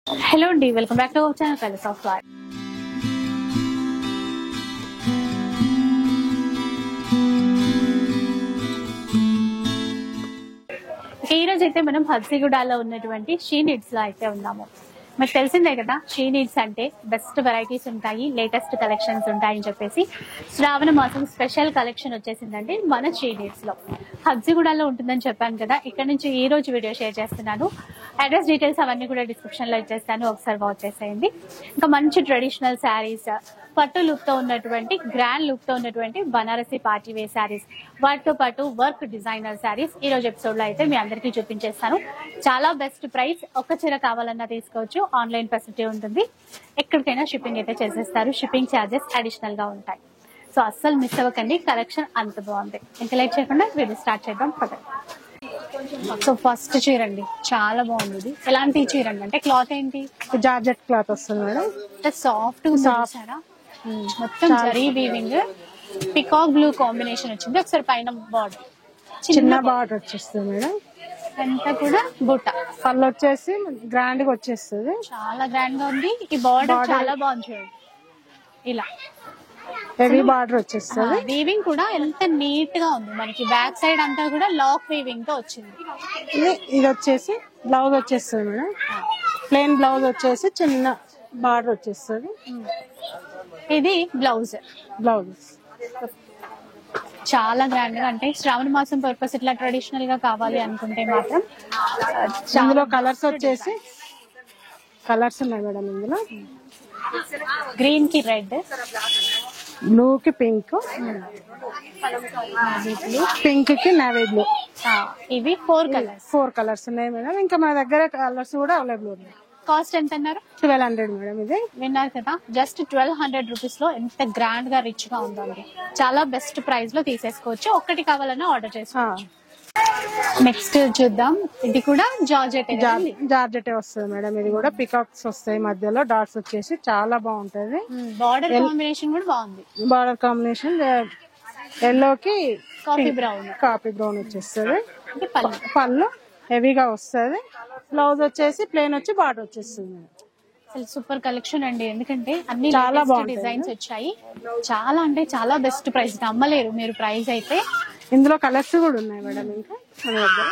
Hello and welcome back to our channel Palace of Life. ఈ రోజు అయితే మనం హబ్సిగూడలో ఉన్నటువంటి షీ నీడ్స్ లో అయితే ఉన్నాము. మీకు తెలిసిందే కదా, షీ నీడ్స్ అంటే బెస్ట్ వెరైటీస్ ఉంటాయి, లేటెస్ట్ కలెక్షన్స్ ఉంటాయని చెప్పేసి శ్రావణ మాసం స్పెషల్ కలెక్షన్ వచ్చేసిందండి మన షీ నీడ్స్ లో. హబ్సిగూడలో ఉంటుందని చెప్పాను కదా, ఇక్కడ నుంచి ఈ రోజు వీడియో షేర్ చేస్తున్నాను. అడ్రస్ డీటెయిల్స్ అవన్నీ కూడా డిస్క్రిప్షన్ లో ఇచ్చేస్తాను, ఒకసారి వాచ్ చేసేయండి. ఇంకా మంచి ట్రెడిషనల్ శారీస్, పట్టు లుక్ తో ఉన్నటువంటి గ్రాండ్ లుక్ తో ఉన్నటువంటి బనారసి పార్టీ వేర్ శారీస్, వాటితో పాటు వర్క్ డిజైనర్ శారీస్ ఈ రోజు ఎపిసోడ్ లో అయితే మీ అందరికీ చూపించేస్తాను. చాలా బెస్ట్ ప్రైస్, ఒక్క చీర కావాలన్నా తీసుకోవచ్చు, ఆన్లైన్ ఫెసిలిటీ ఉంటుంది, ఎక్కడికైనా షిప్పింగ్ అయితే చేసేస్తారు, షిప్పింగ్ ఛార్జెస్ అడిషనల్ గా ఉంటాయి. సో అస్సలు మిస్ అవ్వకండి, కలెక్షన్ అంత బాగుంది. ఇంకా లేట్ చేయకుండా వీడియో స్టార్ట్ చేద్దాం పదండి. సో ఫస్ట్ చీర అండి, చాలా బాగుంది. ఇది ఎలాంటి చీర అండి, అంటే క్లాత్ ఏంటి? జార్జెట్ క్లాత్ వస్తుంది మేడం, సాఫ్ట్ సారా, మొత్తం zari weaving, peacock blue combination వచ్చింది. ఒకసారి పైన బార్డర్ చిన్న బార్డర్ వచ్చేస్తుంది మేడం, అంతా కూడా బుట్ట. పళ్ళు వచ్చేసి గ్రాండ్ గా వచ్చేస్తుంది, చాలా గ్రాండ్ గా ఉంది. ఈ బార్డర్ చాలా బాగుంది చూడండి, ఇలా హెవీ బార్డర్ వచ్చేస్తుంది. వీవింగ్ కూడా ఎంత నీట్ గా ఉంది. మనకి బ్యాక్ సైడ్ అంతా కూడా లాక్ వీవింగ్ తో వచ్చింది. ఇది వచ్చేసి బ్లౌజ్ వచ్చేస్తుంది మేడం, ప్లెయిన్ బ్లౌజ్ వచ్చేసి చిన్న బార్డర్ వచ్చేస్తుంది. ఇది బ్లౌజ్. చాలా గ్రాండ్ గా, అంటే శ్రావణ మాసం పర్పస్ ఇట్లా ట్రెడిషనల్ గా కావాలి అనుకుంటే మాత్రం ఇందులో కలర్స్ వచ్చేసి కలర్స్ ఉన్నాయి మేడం. ఇందులో గ్రీన్ కి రెడ్, బ్లూ కి పింక్, పింక్ కి నేవీ బ్లూ, ఇవి 4 కలర్స్ ఉన్నాయి మేడం. ఇంకా మన దగ్గర కలర్స్ కూడా అవైలబుల్ ఉన్నాయి. కాస్ట్ ఎంత అన్నారు? 1200 మేడం. ఇది విన్నారు కదా, జస్ట్ 1200 రూపీస్ లో ఎంత గ్రాండ్ గా రిచ్ గా ఉందండి. చాలా బెస్ట్ ప్రైస్ లో తీసేసుకోవచ్చు, ఒక్కటి కావాలన్నా ఆర్డర్ చేసుకోవచ్చు. నెక్స్ట్ చూద్దాం, ఇది కూడా జార్జెట్ వస్తుంది మేడం. ఇది కూడా పికాక్స్ వస్తాయి, మధ్యలో డాట్స్ వచ్చేసి చాలా బాగుంటది. బార్డర్ కాంబినేషన్ కూడా బాగుంది. బార్డర్ కాంబినేషన్ ఎల్లోకి కాఫీ బ్రౌన్ వచ్చేస్తుంది. పళ్ళు హెవీగా వస్తుంది, బ్లౌజ్ వచ్చేసి ప్లెయిన్ వచ్చి బార్డర్ వచ్చేస్తుంది. అసలు సూపర్ కలెక్షన్ అండి, ఎందుకంటే అన్ని చాలా బాగుంది డిజైన్స్ వచ్చాయి. చాలా అంటే చాలా బెస్ట్ ప్రైస్, నమ్మలేరు మీరు ప్రైస్ అయితే. ఇందులో కలర్స్ కూడా ఉన్నాయి మేడం. ఇంకా మన దగ్గర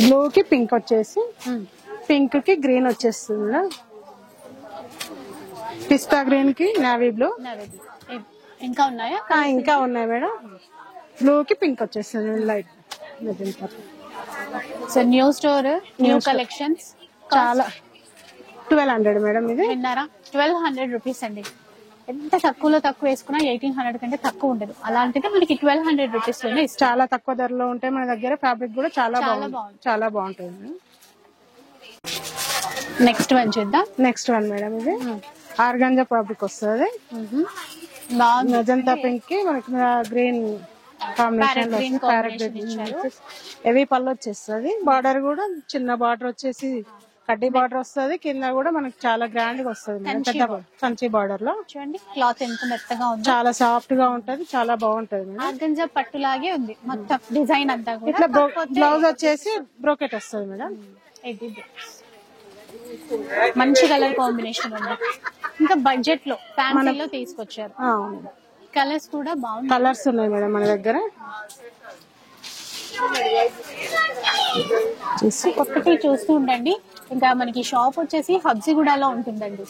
బ్లూ కి పింక్ వచ్చేసి, పింక్ కి గ్రీన్ వచ్చేస్తుంది మేడం, పిస్తా గ్రీన్ కి నేవీ బ్లూ. ఇంకా ఉన్నాయా? ఇంకా ఉన్నాయి మేడం. బ్లూ కి పింక్ వచ్చేస్తుంది light. So new store, new collections, చాలా 1200 మేడం. ఇది విన్నారా, 1200 రూపీస్ అండి. ఎంత తక్కువలో తక్కువ వేసుకున్నా 1800 కంటే తక్కువ ఉండదు. అలాంటిది మనకి 1200 రూపీస్ లోనే చాలా తక్కువ ధరలో ఉంటాయి మన దగ్గర. ఫ్యాబ్రిక్ కూడా చాలా బాగుంటుంది. నెక్స్ట్ వన్ చూద్దాం. నెక్స్ట్ వన్ మేడం, ఇది ఆర్గాంజా ఫ్యాబ్రిక్ వస్తుంది. మెజంతా పింక్ కి మనకి గ్రీన్ కాంబినేషన్, హెవీ పళ్ళు వచ్చేస్తుంది. బార్డర్ కూడా చిన్న బార్డర్ వచ్చేసి కడ్డీ బార్డర్ వస్తుంది, కింద కూడా మనకి చాలా గ్రాండ్ గా వస్తుంది. కంచి బార్డర్ లో చూడండి, క్లాత్ ఎంత మెత్తగా ఉంది, చాలా సాఫ్ట్ గా ఉంటది, చాలా బాగుంటది. ఆర్గాంజా పట్టులాగే ఉంది మొత్తం డిజైన్ అంతా కూడా. ఇట్లా బ్లౌజ్ వచ్చేసి బ్రోకెట్ వస్తుంది మేడం. ఇది మంచి కలర్ కాంబినేషన్ ఉంది. ఇంకా బడ్జెట్ లో ఫ్యాన్సీలో తీసుకొచ్చారు. కలర్స్ కూడా బాగుంది, కలర్స్ ఉన్నాయి మేడం మన దగ్గర. ఒక్కటి చూస్తూ ఉండండి. ఇంకా మనకి షాప్ వచ్చేసి హబ్సిగూడలో ఉంటుందండి,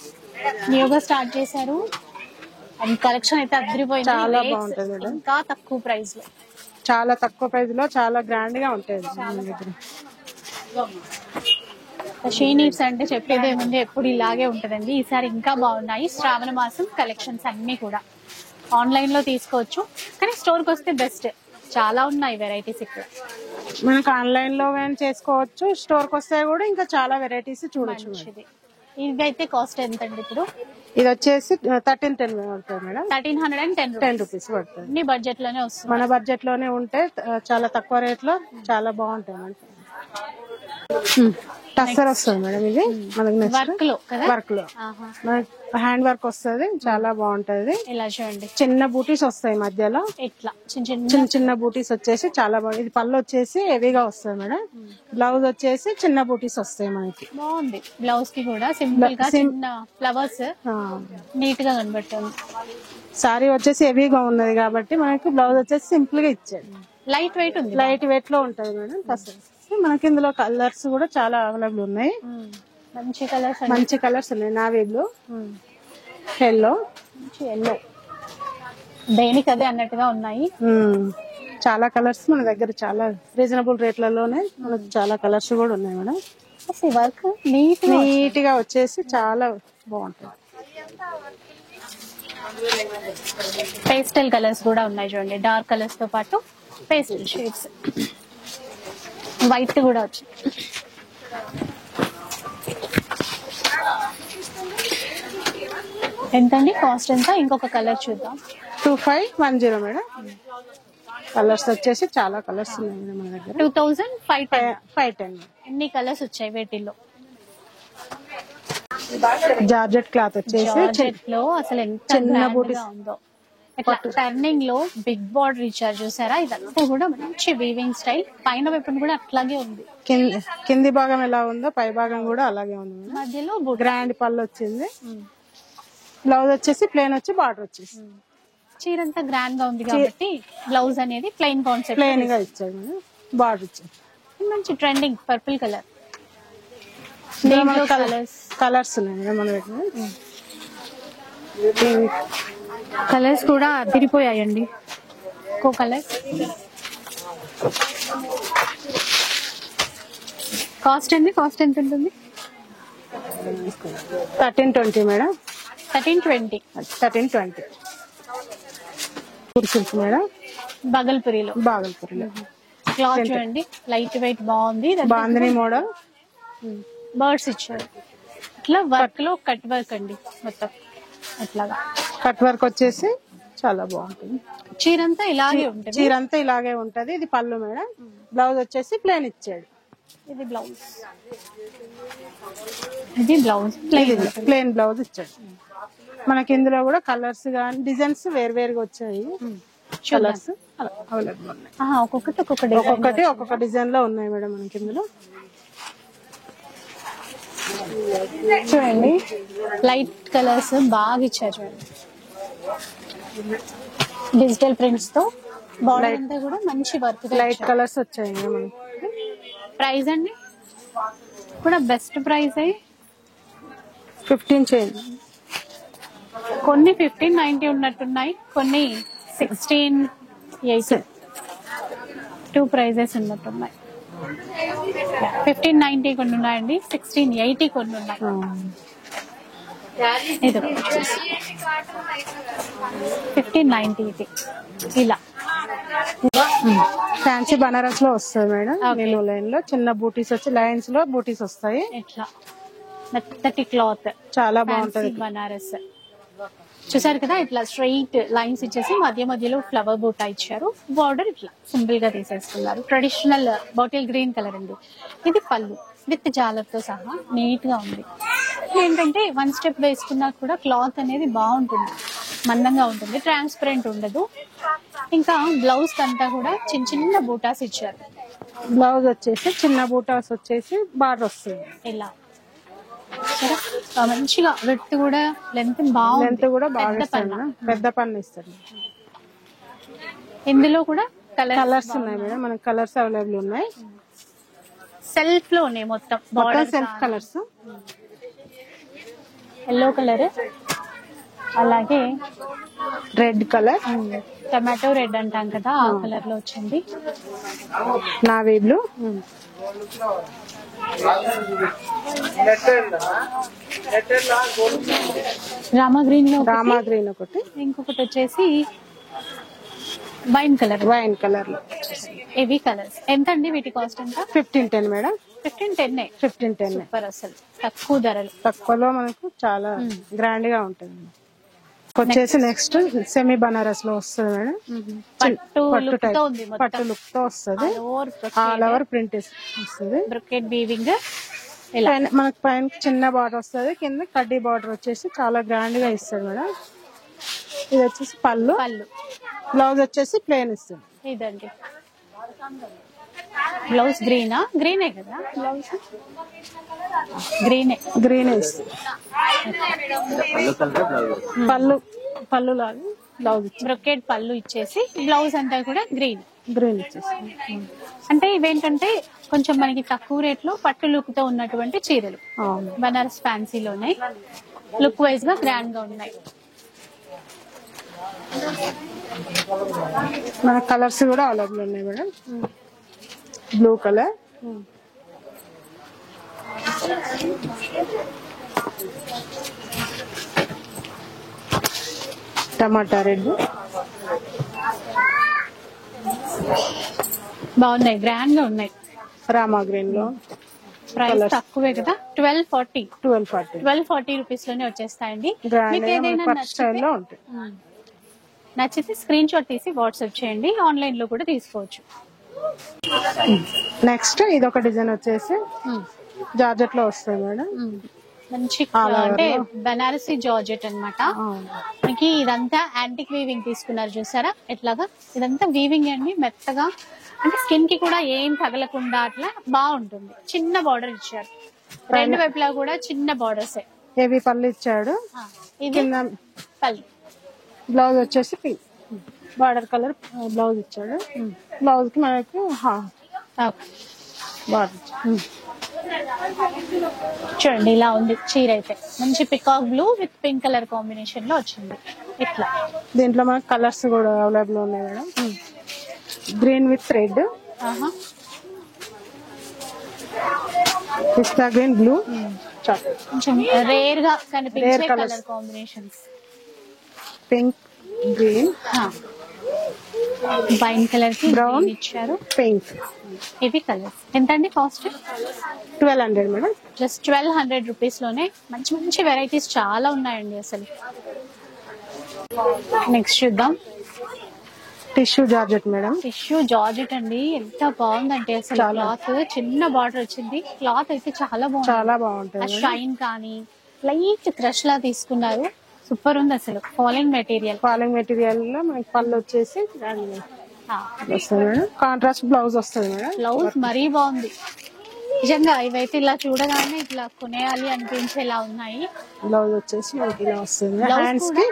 న్యూగా స్టార్ట్ చేశారు. అండ్ కలెక్షన్ అయితే అదిరిపోయింది, చాలా బాగుంటుంది మేడం. ఇంకా తక్కువ ప్రైస్ లో, చాలా తక్కువ ప్రైస్ లో చాలా గ్రాండ్ గా ఉంటుంది. షీ నీడ్స్ అంటే చెప్పేది ఏముంది, ఎప్పుడు ఇలాగే ఉంటదండి. ఈసారి ఇంకా బాగున్నాయి శ్రావణ మాసం కలెక్షన్స్ అన్ని కూడా. ఆన్లైన్ లో తీసుకోవచ్చు, కానీ స్టోర్ కి వస్తే బెస్ట్. చాలా ఉన్నాయి వెరైటీస్ ఇక్కడ. మనకు ఆన్లైన్ లో చేసుకోవచ్చు, స్టోర్ కి వస్తే కూడా ఇంకా చాలా వెరైటీస్ చూడొచ్చు. ఇది అయితే కాస్ట్ ఎంత అండి ఇప్పుడు? ఇది వచ్చేసి 1310 పడుతుంది మేడం. 1310 రూపీస్ పడుతుంది. మీ బడ్జెట్ లోనే వస్తుంది. మన బడ్జెట్ లోనే ఉంటే చాలా తక్కువ రేట్ లో చాలా బాగుంటాయి. టస్సర్ వస్తుంది మేడం. ఇది మనకి వర్క్ లో కదా, వర్క్ లో హ్యాండ్ వర్క్ వస్తుంది, చాలా బాగుంటది. ఇలా చూడండి చిన్న బూటీస్ వస్తాయి మధ్యలో, ఇట్లా చిన్న చిన్న చిన్న చిన్న బూటీస్ వచ్చేసి చాలా బాగుంది. ఇది పళ్ళు వచ్చేసి హెవీగా వస్తుంది మేడం. బ్లౌజ్ వచ్చేసి చిన్న బూటీస్ వస్తాయి మనకి. బాగుంది. బ్లౌజ్ కి కూడా సింపుల్ గా చిన్న ఫ్లవర్స్ నీట్ గా కనబడుతుంది. సారీ వచ్చేసి హెవీగా ఉన్నది కాబట్టి మనకి బ్లౌజ్ వచ్చేసి సింపుల్ గా ఇచ్చాడు. లైట్ వెయిట్ ఉంది, లైట్ వెయిట్ లో ఉంటది మేడం. మనకి ఇందులో కలర్స్ కూడా చాలా అవైలబుల్ ఉన్నాయి. మంచి కలర్స్, మంచి కలర్స్ ఉన్నాయి. నావీ బ్లూ, ఎల్లో, ఎల్లో, దేనికి అదే అన్నట్టుగా ఉన్నాయి. చాలా కలర్స్ మన దగ్గర చాలా రీజనబుల్ రేట్లలోనే మనకు చాలా కలర్స్ కూడా ఉన్నాయి మేడం. వర్క్ నీట్ గా వచ్చేసి చాలా బాగుంటుంది. పేస్టల్ కలర్స్ కూడా ఉన్నాయి చూడండి. డార్క్ కలర్స్ తో పాటు పేస్టల్ షేడ్స్, వైట్ కూడా వచ్చి. ఎంతండి కాస్ట్ ఎంత? ఇంకొక కలర్ చూద్దాం. 2510 మేడం. కలర్స్ వచ్చేసి చాలా కలర్స్ ఉన్నాయి మేడం మన దగ్గర. 2510. ఎన్ని కలర్స్ వచ్చాయి వీటిల్లో? జార్జెట్ క్లాత్ వచ్చేసి జార్జెట్ లో అసలు ఎంత చిన్న బూటీస్ ఉందో. టర్నింగ్ లో బిగ్ బార్డర్ ఇచ్చారు చూసారా. ఇదంతా కూడా మంచి వీవింగ్ స్టైల్. పైన వైపున కూడా అట్లాగే ఉంది. కింది భాగం ఎలా ఉందో పై భాగం కూడా అలాగే ఉంది. మధ్యలో గ్రాండ్ పళ్ళు వచ్చింది. బ్లౌజ్ వచ్చేసి ప్లెయిన్ వచ్చి బార్డర్ వచ్చేసి. చీర అంతా గ్రాండ్ గా ఉంది కాబట్టి బ్లౌజ్ అనేది ప్లెయిన్ కాన్సెప్ట్ ప్లెయిన్ గా ఇచ్చారు మేడం. బార్డర్ ఇచ్చారు. మంచి ట్రెండింగ్ పర్పుల్ కలర్. కలర్స్ ఉన్నాయి మేడం మన దగ్గర. కలర్స్ కూడా అదిరిపోయాయండి. ఇంకో కలర్. కాస్ట్ అండి, కాస్ట్ ఎంత ఉంటుంది? 1320 మేడం. 1320. 1320 silk madam. బాగల్పూరిలో. క్లాత్ చూడండి, లైట్ వెయిట్ బాగుంది. బాందిని మోడల్ బర్డ్స్ ఇచ్చారు. ఇట్లా వర్క్ లో కట్ వర్క్ అండి మొత్తం. అట్లాగా కట్ వర్క్ వచ్చేసి చాలా బాగుంటుంది. చీరంతా ఇలాగే ఉంటుంది. చీరంతా ఇలాగే ఉంటది. ఇది పళ్ళు మేడం. బ్లౌజ్ వచ్చేసి ప్లెయిన్ ఇచ్చాడు. ఇది బ్లౌజ్. ఇది బ్లౌజ్ ప్లెయిన్ బ్లౌజ్ ఇచ్చాడు. మనకి ఇందులో కూడా కలర్స్ గానీ డిజైన్స్ వేరువేరుగా వచ్చాయి. కలర్స్ అవైలబుల్ ఉన్నాయి. ఒక్కొక్కటి ఒక్కొక్క డిజైన్ లో ఉన్నాయి మేడం మనకి ఇందులో. చూడండి లైట్ కలర్స్ బాగా ఇచ్చారు చూడండి. డిజిటల్ ప్రింట్స్ తో బార్డర్ అంతా కూడా మంచి వర్క్. లైట్ కలర్స్ వచ్చాయి మనకి. ప్రైస్ అండి కూడా బెస్ట్ ప్రైస్ 15 చేంజ్. కొన్ని 1590 ఉన్నట్టున్నాయి, కొన్ని 1680. 2 ప్రైజెస్ ఉన్నట్టున్నాయి. 1590 కొన్ని ఉన్నాయండి, 1680 కొన్ని ఉన్నాయి. ఇది 1590 ఇది ఇలా. ఫ్యాన్సీ బనారస్ లో వస్తుంది మేడం. నిలువ లైన్ లో చిన్న బూటీస్ వచ్చి లైన్స్ లో బూటీస్ వస్తాయి. ఇట్లా మెత్తటి క్లాత్ చాలా బాగుంటది. బనారస్ చూసారు కదా. ఇట్లా స్ట్రైట్ లైన్స్ ఇచ్చేసి మధ్య మధ్యలో ఫ్లవర్ బూటా ఇచ్చారు. బార్డర్ ఇట్లా సింపుల్ గా తీసేసుకున్నారు. ట్రెడిషనల్ బాటిల్ గ్రీన్ కలర్ అండి. ఇది పళ్ళు విత్ జాలర్తో సహా నీట్ గా ఉంది. ఏంటంటే 1 స్టెప్ వేసుకున్నా కూడా క్లాత్ అనేది బాగుంటుంది, మందంగా ఉంటుంది, ట్రాన్స్పరెంట్ ఉండదు. ఇంకా బ్లౌజ్ అంతా కూడా చిన్న చిన్న బూటాస్ ఇచ్చారు. బ్లౌజ్ వచ్చేసి చిన్న బూటాస్ వచ్చేసి బార్డర్ వస్తుంది ఇలా. మంచిగా విడ్త్ కూడా లెంత్ బాగుంది. లెంత్ కూడా బాగా పెద్ద పన్ను ఇస్తారు. ఇందులో కూడా కలర్స్ ఉన్నాయి మేడం. మనకి కలర్స్ అవైలబుల్ ఉన్నాయి. సెల్ఫ్ లో ఉన్నాయి మొత్తం. Self colours. ఎల్లో కలర్, అలాగే రెడ్ కలర్, టమాటో రెడ్ అంటాం కదా ఆ కలర్ లో వచ్చింది. నావీ బ్లూ, రామా గ్రీన్ లో ఒకటి, ఇంకొకటి వచ్చేసి వైన్ కలర్. వైన్ కలర్ లో ఇవి కలర్స్. ఎంత అండి వీటి కాస్ట్ ఎంత? 1510 మేడం. 1510. 1510 సూపర్. అసలు తక్కువ ధరలు, తక్కువలో మనకు చాలా గ్రాండ్ గా ఉంటుంది. వచ్చేసి నెక్స్ట్ సెమీ బనారస్ లో వస్తుంది మేడం. పట్టు లుక్ తో ఉంది, పట్టు లుక్ తో వస్తుంది. ఆల్ ఓవర్ ప్రింట్ వస్తుంది. Brocade weaving. ఇలా మనకి పైన చిన్న బార్డర్ వస్తుంది, కింద కడ్డీ బార్డర్ వచ్చేసి చాలా గ్రాండ్ గా ఇస్తాడు మేడం. ఇది వచ్చేసి పళ్ళు, బ్లౌజ్ వచ్చేసి ప్లేన్ ఇస్తుంది. ఇదండి బ్లౌజ్ గ్రీనా, గ్రీనే కదా బ్లౌజ్, గ్రీనే ఇస్తుంది. పళ్ళు లాగా బ్లౌజ్ బ్రొకెట్ పళ్ళు ఇచ్చేసి బ్లౌజ్ అంతా కూడా గ్రీన్ ఇచ్చేసి. అంటే ఇవేంటంటే కొంచెం మనకి తక్కువ రేట్ లో పట్టు లుక్ తో ఉన్నటువంటి చీరలు, బనారస్ ఫ్యాన్సీలోనే లుక్ వైజ్ గా గ్రాండ్ గా ఉన్నాయి. మన కలర్స్ కూడా అవైలబుల్ ఉన్నాయి మేడం. బ్లూ కలర్, టమాటా రెడ్, బాగున్నాయి, గ్రాండ్ గా ఉన్నాయి. రామా గ్రీన్ లో ప్రైస్ తక్కువే కదా, 1240 రూపీస్ లోనే వచ్చేస్తాయండి. గ్రాండ్ మీకు ఏదైనా స్టైల్లో ఉంటాయి. నచ్చితే స్క్రీన్ షాట్ తీసి వాట్సాప్ చేయండి, ఆన్లైన్ లో కూడా తీసుకోవచ్చు. నెక్స్ట్ ఇది ఒక డిజైన్ వచ్చేసి జార్జెట్ లో వస్తుంది మేడం. మంచి అంటే బనారసి జార్జెట్ అన్నమాట. మనకి ఇదంతా యాంటిక్ వీవింగ్ తీసుకున్నారు చూసారా ఎట్లాగా, ఇదంతా వీవింగ్ అండి, మెత్తగా అంటే స్కిన్ కి కూడా ఏం తగలకుండా అట్లా బాగుంటుంది. చిన్న బార్డర్ ఇచ్చారు, రెండు వైపులా కూడా చిన్న బార్డర్స్. హెవీ పళ్ళు ఇచ్చాడు, ఇది పళ్ళు. బ్లౌజ్ వచ్చేసి పింక్ బార్డర్ కలర్ బ్లౌజ్ ఇచ్చాడు. బ్లౌజ్ కి మనకు బార్డర్ చూడండి ఇలా ఉంది చీర అయితే. మంచి peacock blue with pink colour combination లో వచ్చింది ఇట్లా. దీంట్లో మనకు కలర్స్ కూడా అవైలబుల్ ఉన్నాయి madam. Green with red, pista green, blue, కొంచెం రేర్ గా కనిపించే colour combinations. Pink, green, wine colour కి బ్రౌన్ ఇచ్చారు, పింక్. ఇవి కలర్స్ ఎంత అండి కాస్ట్? 1200 మేడం. జస్ట్ 1200 రూపీస్ లోనే మంచి మంచి వెరైటీస్ చాలా ఉన్నాయండి అసలు. నెక్స్ట్ చూద్దాం. Tissue georgette madam. Tissue georgette అండి, ఎంత బాగుందంటే అసలు. క్లాత్ చిన్న బార్డర్ వచ్చింది, క్లాత్ అయితే చాలా బాగుంటుంది. షైన్ కానీ లైట్ క్రష్ లా తీసుకున్నారు, సూపర్ ఉంది అసలు. ఫాలింగ్ మెటీరియల్ లో మనకి పళ్ళు వచ్చేసి కాంట్రాస్ట్ బ్లౌజ్ వస్తుంది మేడం. బ్లౌజ్ మరీ బాగుంది నిజంగా. ఇవైతే ఇలా చూడగానే ఇట్లా కొనేయాలి అనిపించేలా ఉన్నాయి. బ్లౌజ్ వచ్చేసి మనకి ఇలా వస్తుంది. హ్యాండ్స్ కి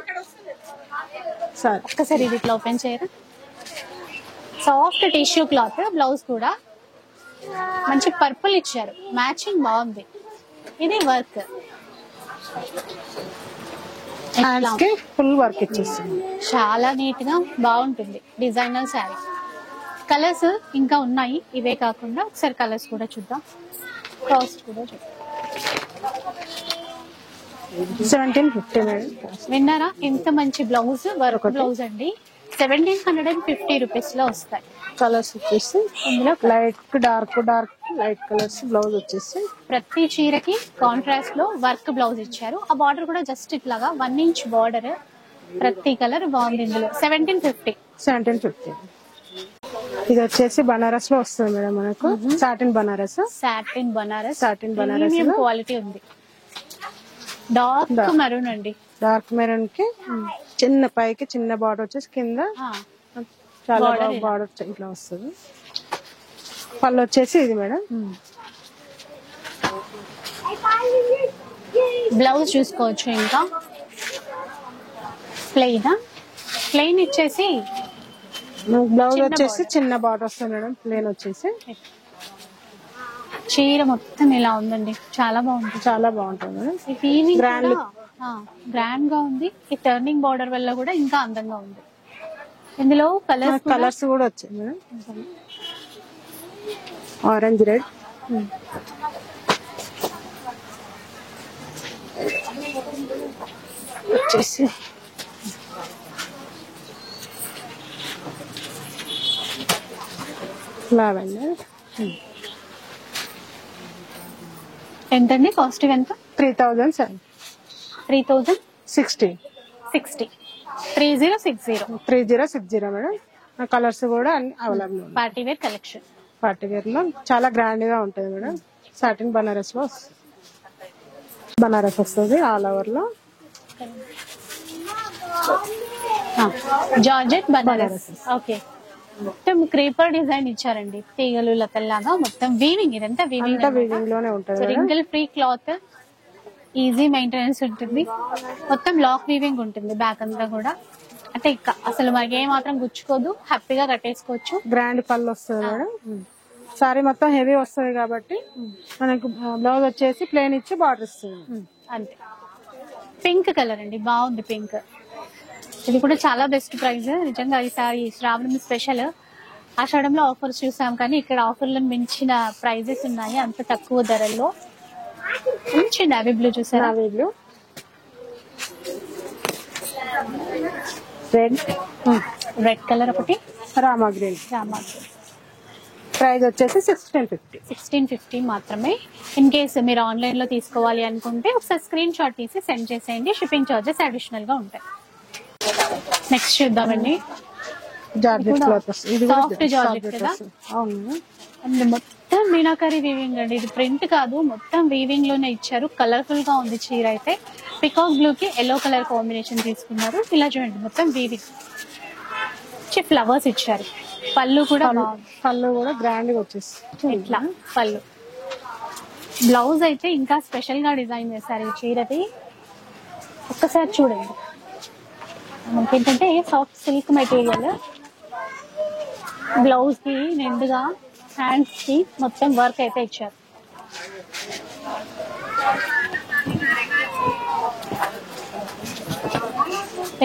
ఒక్కసారి ఇది ఇట్లా ఓపెన్ చేయరా. సాఫ్ట్ టిష్యూ క్లాత్, బ్లౌజ్ కూడా మంచి పర్పుల్ ఇచ్చారు, మ్యాచింగ్ బాగుంది. ఇది వర్క్, ఫుల్ వర్క్ ఇచ్చేస్తుంది, చాలా నీట్ గా బాగుంటుంది. డిజైనర్ శారీ. కలర్స్ ఇంకా ఉన్నాయి, ఇవే కాకుండా ఒకసారి కలర్స్ కూడా చూద్దాం, కాస్ట్ కూడా చూద్దాం. 1750 మేడం. విన్నారా ఎంత మంచి బ్లౌజ్, వర్క్ బ్లౌజ్ అండి. 1750 రూపీస్ లో వస్తాయి. కలర్స్ వచ్చేసి ఇందులో light dark light colours. Blouse వచ్చేసి ప్రతి చీరకి కాంట్రాస్ట్ లో వర్క్ బ్లౌజ్ ఇచ్చారు. ఆ బార్డర్ కూడా జస్ట్ ఇట్లాగా 1 ఇంచ్ బార్డర్. ప్రతి కలర్ బాగుంది ఇందులో. 1750. ఇది వచ్చేసి బనారస్ లో వస్తుంది మేడం మనకు. సాటిన్ బనారస్ క్వాలిటీ ఉంది. డార్క్ మెరూన్ అండి. డార్క్ మెరూన్ కి చిన్న పైకి చిన్న బార్డర్ వచ్చేసి కింద చాలా బార్డర్ ఇట్లా వస్తుంది. పళ్ళు వచ్చేసి ఇది మేడం. బ్లౌజ్ చూసుకోవచ్చు. ఇంకా ప్లెయిన్ ఇచ్చేసి బ్లౌజ్ వచ్చేసి చిన్న బార్డర్ వస్తుంది మేడం. ప్లెయిన్ వచ్చేసి చీర మొత్తం ఇలా ఉందండి, చాలా బాగుంటుంది. గ్రాండ్ గా ఉంది. ఈ టర్నింగ్ బార్డర్ వల్ల కూడా ఇంకా అందంగా ఉంది. ఇందులో కలర్స్ కూడా వచ్చాయి మేడం. ఆరెంజ్, రెడ్, వచ్చేసి లావెండర్. ఎంతండి కాస్ట్? ఎంత? 3060. 3060 మేడం. కలర్స్ కూడా available. Party wear collection. Party wear లో చాలా గ్రాండ్ గా ఉంటుంది మేడం. సాటిన్ బనారస్ లో వస్తుంది. బనారస్ వస్తుంది ఆల్ ఓవర్ లో. జార్జెట్ బనారస్. ఓకే, మొత్తం క్రీపర్ డిజైన్ ఇచ్చారండి, తీగలు లతల్లాగా మొత్తం వీవింగ్. ఇదంతా వీవింగ్ లోనే ఉంటుంది. రింగిల్ ఫ్రీ క్లాత్, ఈజీ మెయింటెనెన్స్ ఉంటుంది, మొత్తం లాక్ వీవింగ్ ఉంటుంది బ్యాక్ అంతా కూడా. అంటే అసలు మనకి ఏ మాత్రం గుచ్చుకోదు, హ్యాపీగా కట్టేసుకోవచ్చు. గ్రాండ్ పళ్ళు వస్తుంది మేడం. సారీ మొత్తం హెవీ వస్తుంది కాబట్టి మనకు బ్లౌజ్ వచ్చేసి ప్లేన్ ఇచ్చి బార్డర్ ఇస్తుంది అంతే. పింక్ కలర్ అండి, బాగుంది పింక్. ఇది కూడా చాలా బెస్ట్ ప్రైస్ నిజంగా. ఈసారి శ్రావణం స్పెషల్. ఆషాఢంలో ఆఫర్స్ చూసాం కానీ ఇక్కడ ఆఫర్లను మించిన ప్రైజెస్ ఉన్నాయి, అంత తక్కువ ధరల్లో. మంచి నావీ బ్లూ చూసారా, నావీ బ్లూ, రెడ్ కలర్ ఒకటి, రామా గ్రీన్. ప్రైస్ వచ్చేసి 1650 మాత్రమే. ఇన్ కేస్ మీరు ఆన్లైన్ లో తీసుకోవాలి అనుకుంటే ఒకసారి స్క్రీన్ షాట్ తీసి సెండ్ చేసేయండి, షిప్పింగ్ చార్జెస్ అడిషనల్ గా ఉంటాయి. నెక్స్ట్ చూద్దామండి, జార్జెట్ క్లాత్. ఇది సాఫ్ట్ జార్జెట్ కదా. అవును, అండ్ మొత్తం మీనాకరీ వీవింగ్ అండి, ఇది ప్రింట్ కాదు, మొత్తం వీవింగ్ లోనే ఇచ్చారు. కలర్ఫుల్ గా ఉంది చీర అయితే. పికాక్ బ్లూ కి ఎల్లో కలర్ కాంబినేషన్ తీసుకున్నారు. ఇలా చూడండి మొత్తం వీవింగ్, ఫ్లవర్స్ ఇచ్చారు. పళ్ళు కూడా గ్రాండ్ గా వచ్చేసి ఇట్లా పళ్ళు. బ్లౌజ్ అయితే ఇంకా స్పెషల్ గా డిజైన్ చేశారు ఈ చీరది, ఒక్కసారి చూడండి. ఏంటంటే సాఫ్ట్ సిల్క్ మెటీరియల్, బ్లౌజ్ కి నిండుగా హ్యాండ్స్ కి మొత్తం వర్క్ అయితే ఇచ్చారు.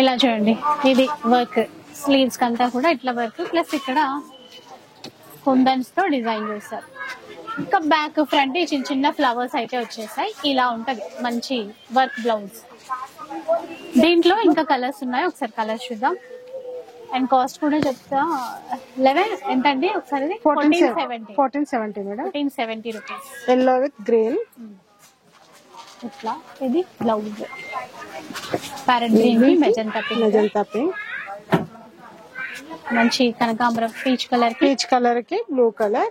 ఇలా చూడండి, ఇది వర్క్ స్లీవ్స్ కంతా కూడా ఇట్లా వర్క్, ప్లస్ ఇక్కడ కుందన్స్ తో డిజైన్ చేశారు. ఇంకా బ్యాక్ ఫ్రంట్ చిన్న చిన్న ఫ్లవర్స్ అయితే వచ్చేసాయి. ఇలా ఉంటది మంచి వర్క్ బ్లౌజ్. దీంట్లో ఇంకా కలర్స్ ఉన్నాయి, ఒకసారి కలర్స్ చూద్దాం. అండ్ కాస్ట్ కూడా చెప్తా. 11 ఎంత అండి ఒకసారి? 1470 madam. 1470 rupees. Yellow with green. ఇట్లా ఇది బ్లౌజ్, ప్యారెట్ గ్రీన్ కి మెజంతా పింక్. మంచి కనకాంబరం పీచ్ కలర్ కి బ్లూ కలర్.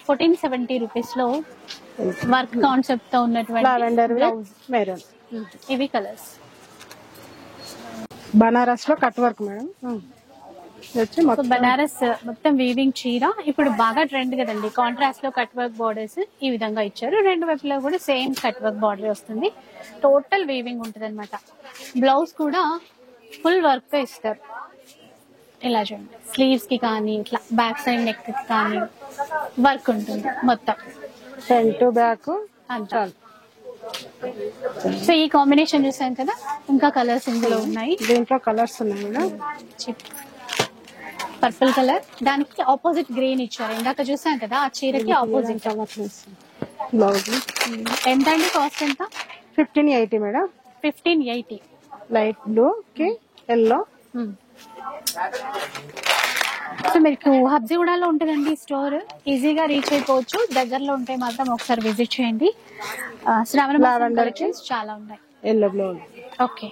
1470 రూపీస్ లో వర్క్ కాన్సెప్ట్ తో ఉన్నటువంటి లావెండర్ విత్ మెరూన్. ఇవి కలర్స్. బనారస్ లో కట్ వర్క్ మేడం. బనారస్ మొత్తం వీవింగ్ చీర ఇప్పుడు బాగా ట్రెండ్ కదండి. కాంట్రాస్ట్ లో కట్ వర్క్ బార్డర్స్ ఈ విధంగా ఇచ్చారు. రెండు వైపులో కూడా సేమ్ కట్ వర్క్ బార్డర్ వస్తుంది. టోటల్ వీవింగ్ ఉంటుంది అనమాట. బ్లౌజ్ కూడా ఫుల్ వర్క్ తో ఇస్తారు. ఇలా చూడండి, స్లీవ్స్ కి కానీ ఇట్లా బ్యాక్ సైడ్ నెక్ కి కానీ వర్క్ ఉంటుంది మొత్తం, ఫ్రంట్ టు బ్యాక్ అంతా. సో ఈ కాంబినేషన్ చూసాం కదా, ఇంకా కలర్స్ ఇందులో ఉన్నాయి. దీంట్లో కలర్స్ ఉన్నాయి మేడం. పర్పుల్ కలర్, దానికి ఆపోజిట్ గ్రీన్ ఇచ్చారు. ఇందాక చూసాం కదా ఆ చీరకి ఆపోజిట్. బ్లౌజ్ ఎంత అండి కాస్ట్ ఎంత? 1580 మేడం. 1580. లైట్ బ్లూ కి ఎల్లో. సో మీకు హబ్సిగూడలో ఉంటుందండి స్టోర్, ఈజీగా రీచ్ అయిపోవచ్చు. దగ్గరలో ఉంటే మాత్రం ఒకసారి విజిట్ చేయండి. శ్రావణ కలెక్షన్స్ చాలా ఉన్నాయి. Yellow blue. ఓకే,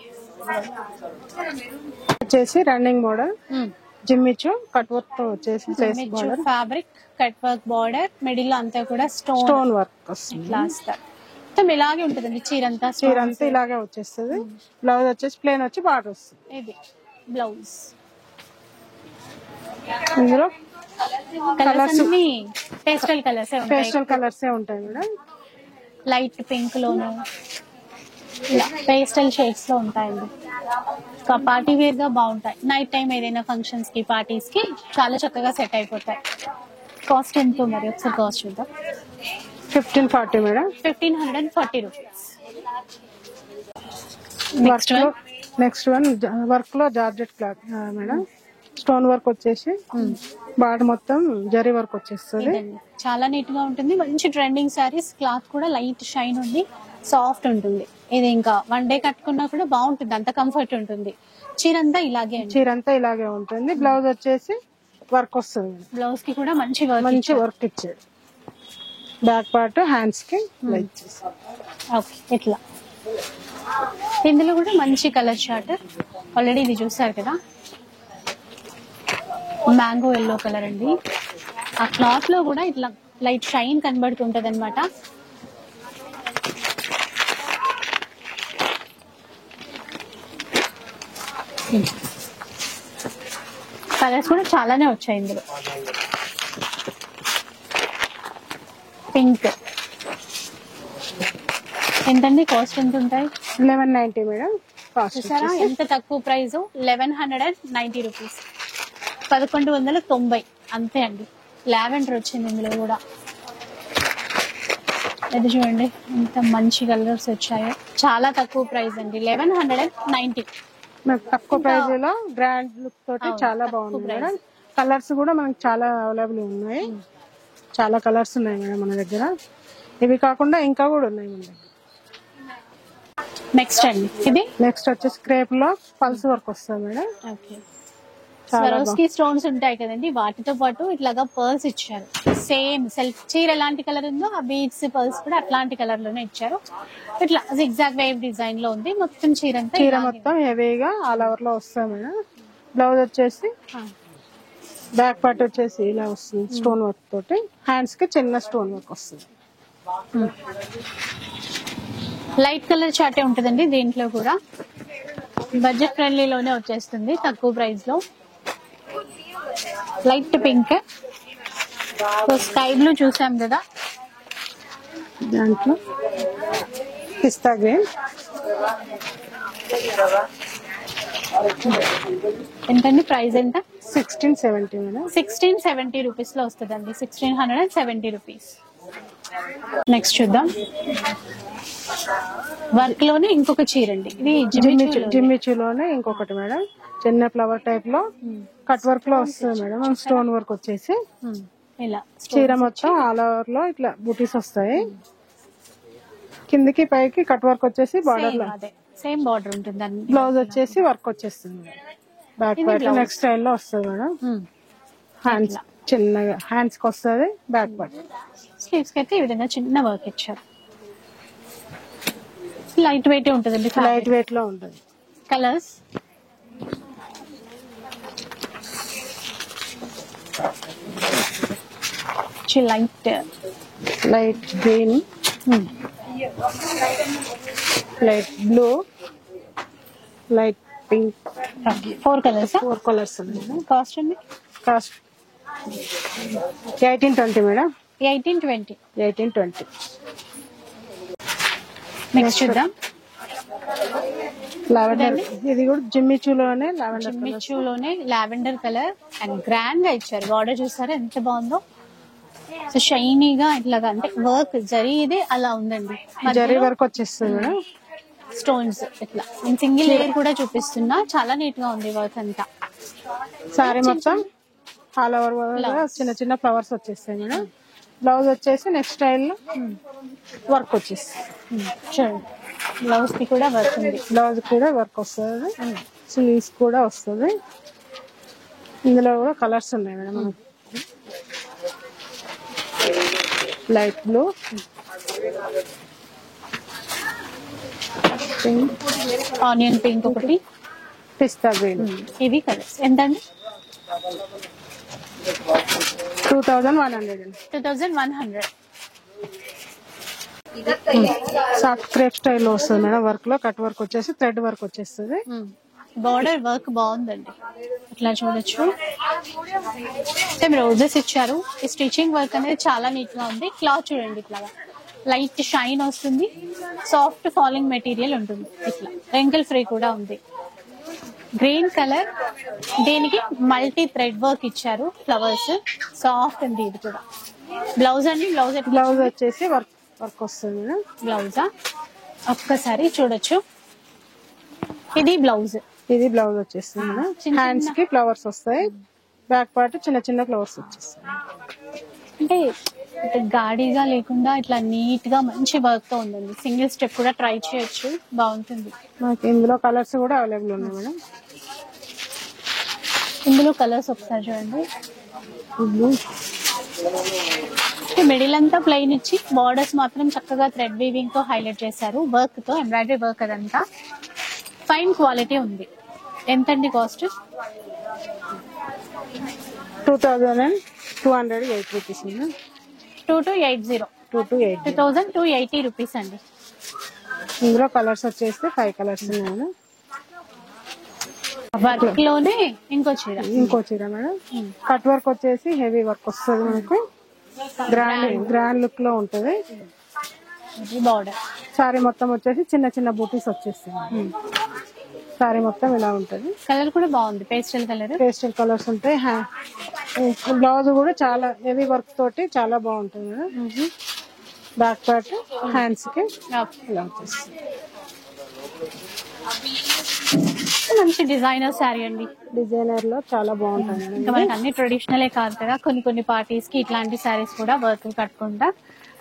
వచ్చేసి రన్నింగ్ మోడల్ జిమ్మిచ్చు కట్ వర్క్ తో వచ్చేసి fabric cut work border, middle లో అంతా కూడా స్టోన్ వర్క్ ఇట్లా మొత్తం ఇలాగే ఉంటుందండి. చీరంతా ఇలాగే వచ్చేస్తుంది. బ్లౌజ్ వచ్చేసి ప్లేన్ వచ్చి బార్డర్ వస్తుంది. ఇది బ్లౌజ్. ఇందులో కలర్స్ అన్ని పేస్టల్ కలర్స్ ఉంటాయి మేడం. లైట్ పింక్ లోను పేస్టల్ షేడ్స్ లో ఉంటాయండి. పార్టీ వేర్ గా బాగుంటాయి. నైట్ టైం ఏదైనా ఫంక్షన్స్ కి పార్టీస్ కి చాలా చక్కగా సెట్ అయిపోతాయి. కాస్ట్ ఎంతో మరి ఒకసారి కాస్ట్ చూద్దాం. 1540 madam. 1540 rupees. Next one work లో georgette cloth madam. Stone work వచ్చేసి బార్డర్ మొత్తం జరీ వర్క్ వచ్చేస్తుంది. చాలా నీట్ గా ఉంటుంది. మంచి ట్రెండింగ్ సారీస్. క్లాత్ కూడా లైట్ షైన్ ఉంది, సాఫ్ట్ ఉంటుంది. ఇది ఇంకా వన్ డే కట్టుకున్నా కూడా బాగుంటుంది, అంత కంఫర్ట్ ఉంటుంది. చీరంతా ఇలాగే ఉంటుంది. బ్లౌజ్ వచ్చేసి వర్క్ వస్తుంది. బ్లౌజ్ కి కూడా మంచి వర్క్ ఇచ్చాడు. బ్యాక్ పార్ట్ హ్యాండ్స్ కి ఓకే ఇట్లా. ఇందులో కూడా మంచి కలర్ చార్ట్. ఆల్రెడీ ఇది చూసారు కదా, మ్యాంగో ఎల్లో కలర్ అండి. ఆ క్లాత్ లో కూడా ఇట్లా లైట్ షైన్ కనబడుతుంటది అనమాట. కలర్స్ కూడా చాలానే వచ్చాయి ఇందులో. పింక్ ఎంతండి కాస్ట్ ఎంత ఉంటాయి? 1190 మేడం కాస్ట్. చూసారా ఎంత తక్కువ ప్రైస్, 1190 రూపీస్, 1190 అంతే అండి. లావెండర్ వచ్చింది ఇందులో కూడా. ఇది చూడండి ఎంత మంచి కలర్స్ వచ్చాయో, చాలా తక్కువ ప్రైస్ అండి, 1190. తక్కువ ప్రైస్ లో గ్రాండ్ లుక్ తోటి చాలా బాగుంది మేడం. కలర్స్ కూడా మనకి చాలా అవైలబుల్ ఉన్నాయి, చాలా కలర్స్ ఉన్నాయి మేడం మన దగ్గర. ఇవి కాకుండా ఇంకా కూడా ఉన్నాయి మేడం. నెక్స్ట్ అండి ఇది నెక్స్ట్ వచ్చేసి క్రేప్ లో పల్స్ వర్క్ వస్తుంది మేడం. ఓకే, స్వరోస్కి స్టోన్స్ ఉంటాయి కదండి, వాటితో పాటు ఇట్లాగా పర్ల్స్ ఇచ్చారు. సేమ్ సెల్ఫ్ చీర ఎలాంటి కలర్ ఉందో ఆ బీడ్స్ పర్ల్స్ కూడా అట్లాంటి కలర్ లోనే ఇచ్చారు. ఇట్లా జిగ్జాగ్ వేవ్ డిజైన్ లో ఉంది మొత్తం చీర అంతా. చీర మొత్తం హెవీగా ఆల్ ఓవర్ లో వస్తుంది మేడం. బ్లౌజ్ వచ్చేసి బ్యాక్ పార్ట్ వచ్చేసి ఇలా వస్తుంది స్టోన్ వర్క్ తోటి. హ్యాండ్స్ కి చిన్న స్టోన్ వర్క్ వస్తుంది. లైట్ కలర్ చాటే ఉంటుందండి దీంట్లో కూడా. బడ్జెట్ ఫ్రెండ్లీలోనే వచ్చేస్తుంది, తక్కువ ప్రైస్ లో. లైట్ పింక్, స్కై బ్లూ చూసాం కదా, దాంట్లో పిస్తా గ్రీన్. ఎంతండి ప్రైస్ ఎంత? 1670 మేడం. 1670 రూపీస్ లో వస్తుందండి, 1670 రూపీస్. నెక్స్ట్ చూద్దాం, వర్క్ లోనే ఇంకొక చీర అండి. ఇది జిమ్మిచూలోనే ఇంకొకటి మేడం, చిన్న ఫ్లవర్ టైప్ లో కట్ వర్క్ లో వస్తుంది మేడం. స్టోన్ వర్క్ వచ్చేసి ఇలా చీర మొత్తం ఆల్ ఓవర్ లో ఇట్లా బూటీస్ వస్తాయి. కిందికి పైకి కట్ వర్క్ వచ్చేసి బార్డర్ లో సేమ్ బార్డర్ ఉంటుంది. బ్లౌజ్ వచ్చేసి వర్క్ వచ్చేస్తుంది. బ్యాక్ పార్ట్ నెక్స్ట్ స్టైల్ లో వస్తుంది మేడం. హ్యాండ్స్ చిన్నగా హ్యాండ్స్ కి వస్తుంది. బ్యాక్ పార్ట్ స్లీవ్స్ కి అయితే ఈ విధంగా చిన్న వర్క్ ఇచ్చారు. లైట్ వెయిట్ ఉంటుందండి, లైట్ వెయిట్ లో ఉంటుంది. Colours light green, light blue, light pink, 4 colours. 4 colours. Cost అండి? Cost 1820 madam. 1820. 1820. నెక్స్ట్ చూద్దాం, లావెండర్. ఇది కూడా జిమ్మిచూలోనే లావెండర్ కలర్ అండ్ గ్రాండ్ గా ఇచ్చారు. బార్డర్ చూసారా ఎంత బాగుందో. సో షైనీగా ఇట్లాగా అంటే వర్క్ జరీ ఇది అలా ఉందండి. జరీ వర్క్ వచ్చేస్తుంది మేడం. స్టోన్స్ ఇట్లా. నేను సింగిల్ లేయర్ కూడా చూపిస్తున్నా, చాలా నీట్ గా ఉంది వర్క్ అంతా. సారీ మొత్తం ఆల్ ఓవర్ చిన్న చిన్న ఫ్లవర్స్ వచ్చేస్తాయి మేడం. బ్లౌజ్ వచ్చేసి నెక్స్ట్ స్టైల్ లో వర్క్ వచ్చేస్తుంది. చూడండి బ్లౌజ్ కి కూడా వర్క్ ఉంది. బ్లౌజ్ కూడా వర్క్ వస్తుంది, స్లీవ్స్ కూడా వస్తుంది. ఇందులో కూడా కలర్స్ ఉన్నాయి మేడం మనకి. Light blue, pink, onion pink ఒకటి, పిస్తా గ్రీన్. ఇవి కలర్స్ ఎంతండి? 2100. 2100. సాఫ్ట్ క్రేప్ స్టైల్ లో వస్తుంది మేడం. వర్క్ లో కట్ వర్క్ వచ్చేసి థ్రెడ్ వర్క్ వచ్చేస్తుంది. బార్డర్ వర్క్ బాగుందండి, ఇట్లా చూడొచ్చు. రోజెస్ ఇచ్చారు. ఈ స్టిచింగ్ వర్క్ అనేది చాలా నీట్ గా ఉంది. క్లాత్ చూడండి ఇట్లా లైట్ షైన్ వస్తుంది, సాఫ్ట్ ఫాలింగ్ మెటీరియల్ ఉంటుంది. ఇట్లా రెంకిల్ ఫ్రీ కూడా ఉంది. గ్రీన్ కలర్, దీనికి మల్టీ థ్రెడ్ వర్క్ ఇచ్చారు, ఫ్లవర్స్ సాఫ్ట్ ఉంది. ఇది కూడా బ్లౌజ్ అండి. బ్లౌజ్ వచ్చేసి వర్క్ వస్తుంది మేడం. బ్లౌజా ఒక్కసారి చూడొచ్చు. ఇది బ్లౌజ్ వచ్చేస్తుంది మేడం. హ్యాండ్స్ కి ఫ్లవర్స్ వస్తాయి. బ్యాక్ పార్ట్ చిన్న చిన్న ఫ్లవర్స్ వచ్చేస్తాయి. అంటే గాడిగా లేకుండా ఇట్లా నీట్ గా మంచి వర్క్ తో ఉందండి. సింగిల్ స్టెప్ కూడా ట్రై చేయొచ్చు, బాగుంటుంది. మనకి ఇందులో కలర్స్ కూడా అవైలబుల్ ఉన్నాయి మేడం. ఇందులో కలర్స్ ఒకసారి చూడండి. మిడిల్ అంతా ప్లెయిన్ ఇచ్చి బార్డర్స్ మాత్రం చక్కగా థ్రెడ్ వీవింగ్ తో హైలైట్ చేశారు. వర్క్ తో ఎంబ్రాయిడరీ వర్క్ అదంతా ఫైన్ క్వాలిటీ ఉంది. ఎంతండి కాస్ట్? 2208 రూపీస్. 2280 2280 రూపీస్ అండి. ఇందులో కలర్స్ వచ్చేస్తే 5 కలర్స్ ఉన్నాయి. వర్క్ లోనే ఇంకో చీర మేడం. కట్ వర్క్ వచ్చేసి హెవీ వర్క్ వస్తుంది మనకు. గ్రాండ్ లుక్ లో ఉంటది. బార్డర్ సారీ మొత్తం వచ్చేసి చిన్న చిన్న బూటీస్ వచ్చేస్తాయి. సారీ మొత్తం ఇలా ఉంటది. కలర్ కూడా బాగుంది, పేస్టల్ కలర్స్ ఉంటాయి. బ్లౌజ్ కూడా చాలా హెవీ వర్క్ తోటి చాలా బాగుంటుంది మేడం. బ్యాక్ పార్ట్ హ్యాండ్స్ కి ఇలా వచ్చేస్తుంది. మంచి డిజైనర్ శారీ అండి. డిజైనర్ లో చాలా బాగుంటుంది. ఇంకా మనకి అన్ని ట్రెడిషనలే కాదు కదా, కొన్ని పార్టీస్ కి ఇట్లాంటి శారీస్ కూడా వర్క్ కట్టుకుంటా.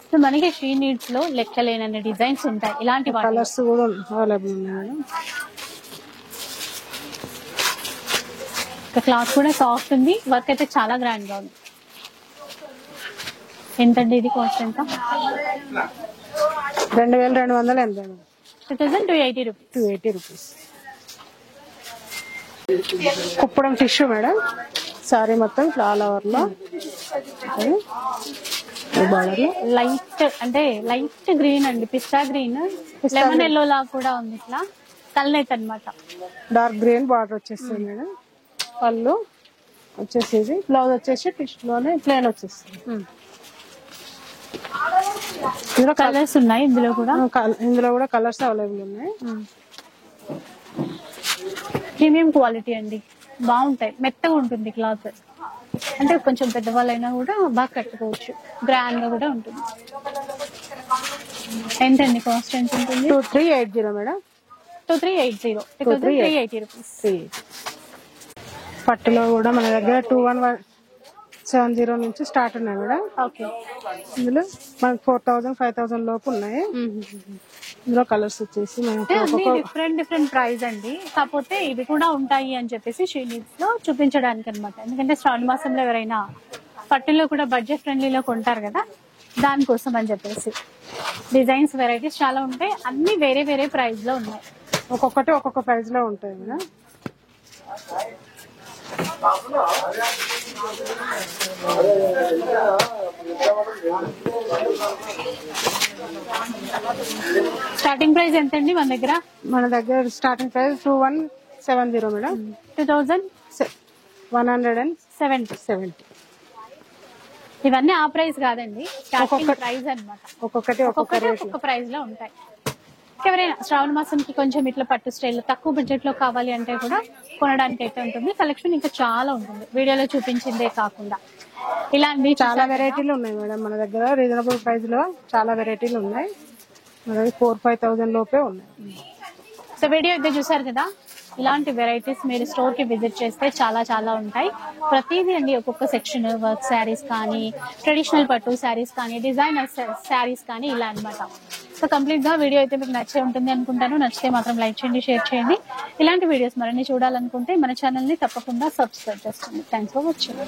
సో మనకి షీ నీడ్స్ లో లెక్కలేనన్ని డిజైన్స్ ఉంటాయి. ఇలాంటి కలర్స్ కూడా అవైలబుల్ ఉన్నాయి మేడం. క్లాత్ కూడా సాఫ్ట్ ఉంది, వర్క్ అయితే చాలా గ్రాండ్ గా ఉంది. ఎంతండి ఇది కాస్ట్? ఎంత? 2280 2280 rupees. 280 rupees. Kuppadam tissue madam. Sorry మొత్తం ఇట్లా ఆల్ ఓవర్ లో లైట్ అంటే లైట్ గ్రీన్ అండి, పిస్తా గ్రీన్, లెమన్ ఎల్లో లా కూడా ఉంది. ఇట్లా కల్నెట్ అన్నమాట. డార్క్ గ్రీన్ బార్డర్ వచ్చేస్తుంది మేడం. పళ్ళు వచ్చేసేది. బ్లౌజ్ వచ్చేసి టిష్యూలోనే ప్లేన్ వచ్చేస్తుంది. ఇందులో కలర్స్ ఉన్నాయి. ఇందులో కూడా కలర్స్ అవైలబుల్ ఉన్నాయి. ప్రీమియం క్వాలిటీ అండి, బాగుంటాయి. మెత్తగా ఉంటుంది క్లాత్. అంటే కొంచెం పెద్దవాళ్ళైనా కూడా బాగా కట్టుకోవచ్చు. గ్రాండ్ గా కూడా ఉంటుంది. ఎంతండి కాస్ట్? ఎంత ఉంటుంది? 2380 మేడం. 2380 రూపీస్. పట్టులో కూడా మన దగ్గర 2170 నుంచి స్టార్ట్ ఉన్నాయి మేడం. ఓకే. ఇందులో మనకి 4000 5000 లోపు ఉన్నాయి. ఇందులో కలర్స్ వచ్చేసి డిఫరెంట్ ప్రైస్ అండి. కాకపోతే ఇవి కూడా ఉంటాయి అని చెప్పేసి షీ నీడ్స్ లో చూపించడానికి అనమాట. ఎందుకంటే శ్రావణ మాసంలో ఎవరైనా పట్టులో కూడా బడ్జెట్ ఫ్రెండ్లీలో కొంటారు కదా, దానికోసం అని చెప్పేసి. డిజైన్స్ వెరైటీస్ చాలా ఉంటాయి. అన్ని వేరే ప్రైస్ లో ఉన్నాయి. ఒక్కొక్కటి ఒక్కొక్క ప్రైస్ లో ఉంటాయి మేడం. స్టార్టింగ్ ప్రైస్ ఎంత అండి మన దగ్గర? Starting price 2170 madam. 2170. ఇవన్నీ ఆ ప్రైస్ కాదండి, స్టార్టింగ్ ప్రైస్ అన్నమాట. ఒక్కొక్కటి ఒక్కొక్క ప్రైస్ లో ఉంటాయి. ఎవరైనా శ్రావణ మాసంకి కొంచెం ఇట్లా పట్టు స్టైల్ తక్కువ బడ్జెట్ లో కావాలి అంటే కూడా కొనడానికి అయితే ఉంటుంది. కలెక్షన్ ఇంకా చాలా ఉంటుంది, వీడియోలో చూపించిందే కాకుండా. ఇలాంటి చాలా వెరైటీలు ఉన్నాయి మేడం మన దగ్గర. రీజనబుల్ ప్రైస్ లో చాలా వెరైటీలు ఉన్నాయి. 4-5,000 లోపే ఉన్నాయి. సో వీడియో అయితే చూసారు కదా, ఇలాంటి వెరైటీస్ మీరు స్టోర్ కి విజిట్ చేస్తే చాలా ఉంటాయి. ప్రతిదీ అండి, ఒక్కొక్క సెక్షన్ వర్క్ శారీస్ కానీ, ట్రెడిషనల్ పట్టు శారీస్ కానీ, డిజైనర్ శారీస్ కానీ, ఇలా అన్నమాట. సో కంప్లీట్ గా వీడియో అయితే మీకు నచ్చే ఉంటుంది అనుకుంటాను. నచ్చితే మాత్రం లైక్ చేయండి, షేర్ చేయండి. ఇలాంటి వీడియోస్ మరిన్ని చూడాలనుకుంటే మన ఛానల్ ని తప్పకుండా సబ్స్క్రైబ్ చేసుకోండి. Thanks for watching.